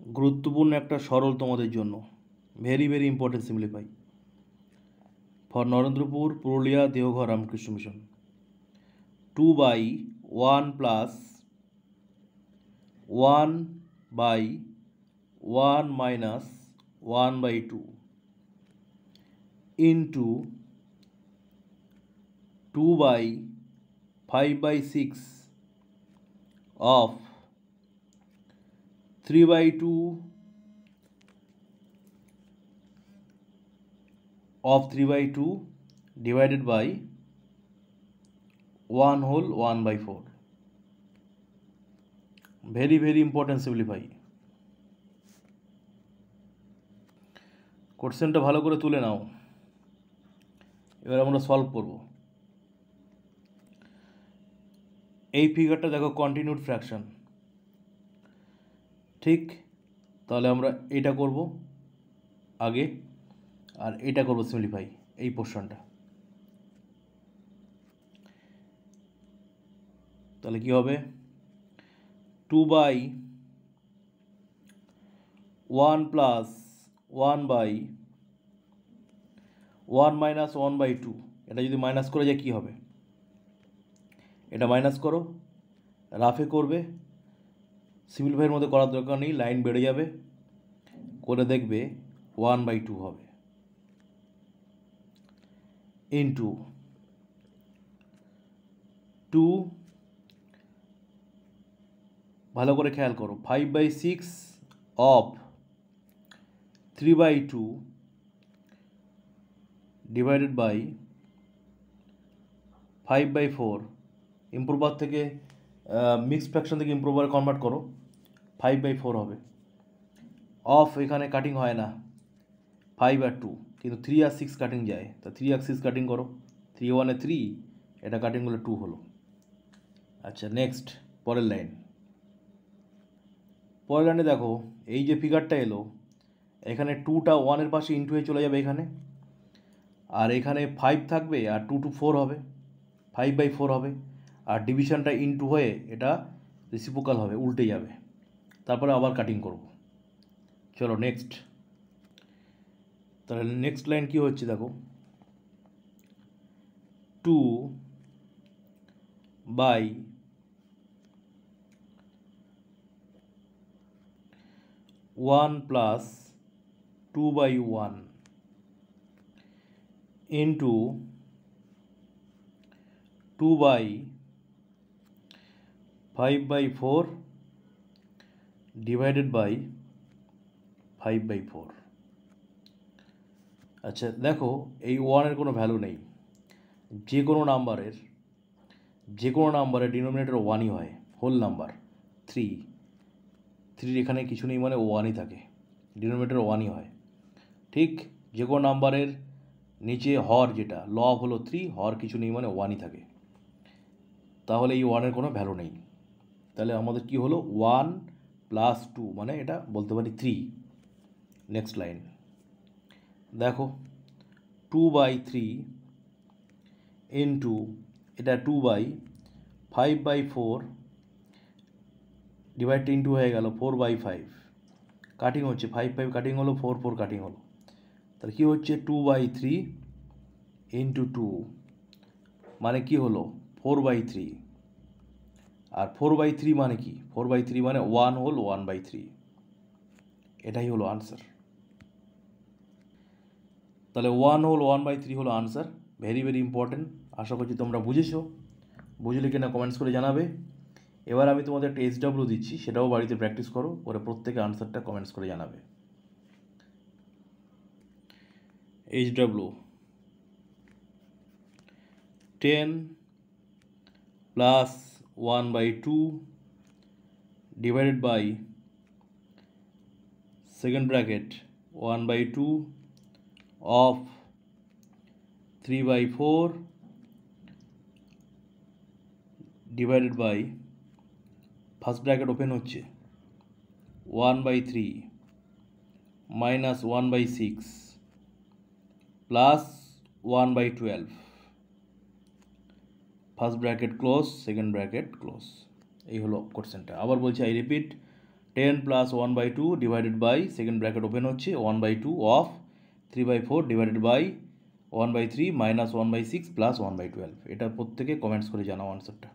গুরুত্বপূর্ণ একটা সরল তোমাদের জন্য, very very important simplify for Narendrapur Purulia Deoghar Ramakrishna mission. 2/1 plus 1/1 minus 1/2 into 2/5/6 of 3/2 of 3/2 divided by 1 whole 1/4. Very very important simplify. কোশ্চেনটা ভালো করে তুলে নাও, এবার আমরা সলভ করব। এই ফিগারটা দেখো কন্টিনিউড ফ্র্যাকশন, ঠিক? তাহলে আমরা এটা করব আগে, আর এটা করব সিম্পলিফাই, এই পোর্শনটা। তাহলে কি হবে? 2/1 plus 1/1 minus 1/2, এটা যদি মাইনাস করে যায় কি হবে? এটা মাইনাস করো, রাফে করবে, সিম্পলিফাইয়ের মধ্যে করার দরকার নেই, লাইন বেড়ে যাবে, করে দেখবে 1/2 হবে, ইন্টু 2, ভালো করে খেয়াল করো, 5/6 অফ 3/2 ডিভাইডেড বাই 5/4। ইম্প্রুভার থেকে মিক্সড ফ্র্যাকশন থেকে ইম্প্রুভারে কনভার্ট করো, 5/4 হবে। অফ এখানে কাটিং হয় না, 5 আর 2, কিন্তু 3 আর 6 কাটিং যায়, তা 3 আর 6 কাটিং করো, 3 1 3, এটা কাটিং করলে 2 হলো। আচ্ছা, নেক্সট পরের লাইন। পরের লাইনে দেখো, এই যে ফিগারটা এলো, এখানে 2টা 1-এর পাশে ইন্টু হয়ে চলে যাবে এখানে, আর এখানে 5 থাকবে, আর 2 2 4 হবে, 5/4 হবে, আর ডিভিশনটা ইন্টু হয়ে এটা রেসিপ্রোকাল হবে, উল্টে যাবে, তারপরে আবার কাটিং করব। চলো নেক্সট। তাহলে নেক্সট লাইন কি হচ্ছে দেখো, 2/1 plus 2/1 into 2/5/4 divided by 5/4। আচ্ছা দেখো, এই 1-এর কোনো ভ্যালু নেই, যে কোনো নাম্বারের ডিনোমিনেটর 1ই হয়, হোল নাম্বার 3 এখানে কিছু নেই, মানে 1ই থাকে, ডিনোমিনেটর 1ই হয়, ঠিক? যে কোনো নাম্বারের নিচে হর, যেটা লব হলো 3, হর কিছু নেই, মানে 1ই থাকে, তাহলে এই 1-এর কোনো ভ্যালু নেই। তাহলে আমাদের কি হলো? 1 plus 2, মানে এটা বলতে পারি 3। নেক্সট লাইন দেখো, 2/3 ইন্টু এটা 2/5/4 ডিভাইড ইন্টু হয়ে গেল 4/5, কাটিং হচ্ছে 5 কাটিং হলো, 4 কাটিং হলো, তাহলে কী হচ্ছে? 2/3 ইন্টু 2 মানে কি হলো? 4/3, আর 4/3 মানে কি? 4/3 মানে 1 হোল 1/3, এটাই হলো আনসার। তাহলে 1 হোল 1/3 হলো আনসার। ভেরি ভেরি ইম্পর্টেন্ট, আশা করছি তোমরা বুঝেছো। বুঝলে কিনা কমেন্টস করে জানাবে। এবার আমি তোমাদের একটা SW দিচ্ছি, সেটাও বাড়িতে প্র্যাকটিস করো, পরে প্রত্যেকে আনসারটা কমেন্টস করে জানাবে। SW 10 plus 1/2 divided by second bracket 1/2 of 3/4 divided by first bracket open হচ্ছে 1/3 minus 1/6 plus 1/12, first bracket close, second bracket close. এই হলো কোশ্চেনটা। আবার বলছি, I repeat, 10 plus 1/2 divided by second bracket open হচ্ছে 1/2 of 3/4 divided by 1/3 minus 1/6 plus 1/12। এটা প্রত্যেকে comments করে জানাও আনসারটা।